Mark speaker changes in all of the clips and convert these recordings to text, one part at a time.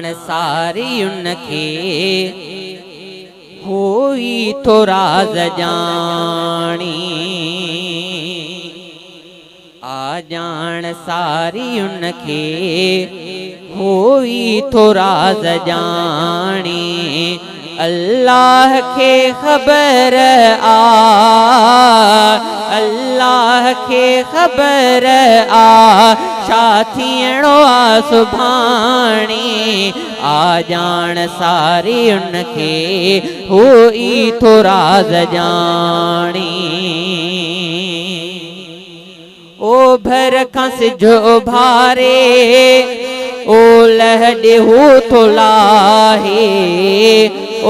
Speaker 1: जान सारी उनखे होई तो राज जानी आ जान सारी उनखे होई तो राज जानी अल्लाह के खबर अल्लाह के खबर शाथियणो सुभाणी आ जान सारी उनखे होई तो राज जानी ओ भर खस जो भारे ओ लहडे हो तो लाहे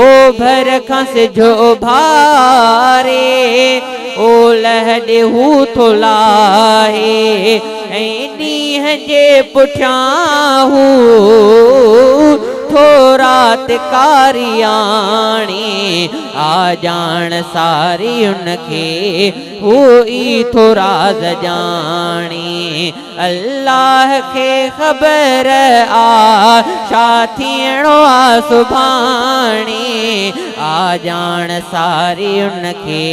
Speaker 1: ओ भर खस जो भारे ओ लहडे हो तो लाहे नीह जे पुठिया थोरात कारियाणी आ जान सारी उनखे होई तो राज जानी अल्लाह के खबर शाथियणो सुभाणी आ जान सारी उनखे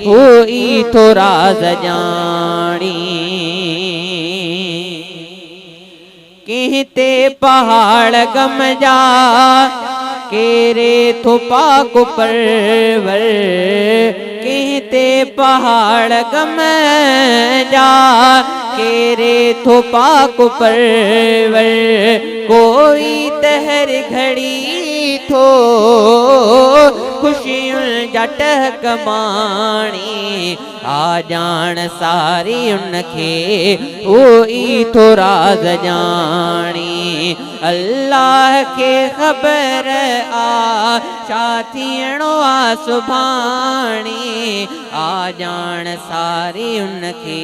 Speaker 1: होई तो राज जानी कहते पहाड़ गम जा केरे तो पाक परवर कहते पहाड़ गम जा केरे तो पाक परवर कोई तहर घड़ी थो खुशियों जटक माणी आ जान सारी उनखे होई तो राज जानी अल्लाह के खबर शाथियणो सुभाणी आ जान सारी उनखे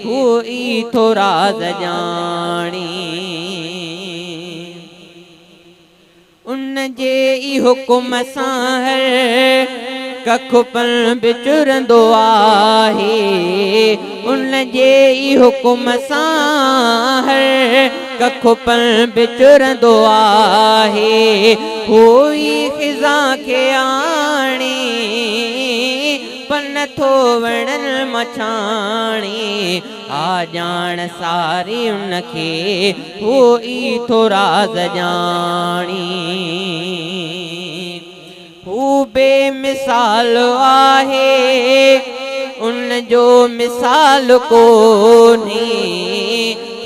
Speaker 1: होई तो राज जानी उन जे ई हुकुम सां कखुपन बिचुरंदो आहे उन जे ई हुकुम सां कखुपन बिचुरंदो आहे होई खिज़ा खे आणी पन थो वणन मछाणी आ जान सारी उनखे होई तो राज जानी हू बेमिसाल आहे उन जो मिसाल कोनी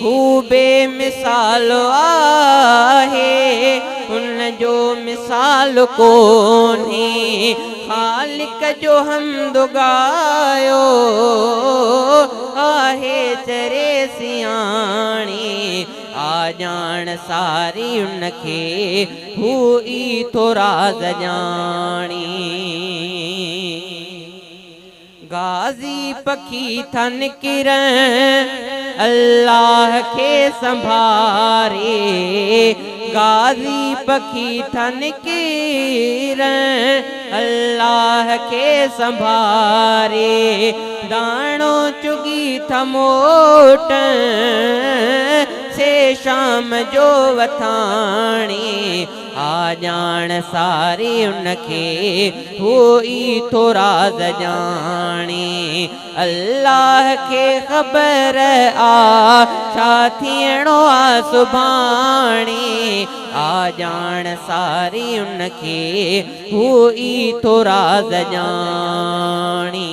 Speaker 1: हू बेमिसाल आहे उन जो मिसाल कोनी खालिक जो हमद गायो आहे चरे सियाणी आ जान सारी उनखे होई तो राज जानी गाजी पखी थन किरण अल्लाह के संभारे गाजी पखी थन किरण अल्लाह के संभारे दाणो चुगी थमोट से शाम जो वथाणी आ जान सारी उनखे होई तो राज जानी अल्लाह के खबर शाथियणो सुभाणी आ जान सारी उनखे होई तो राज जानी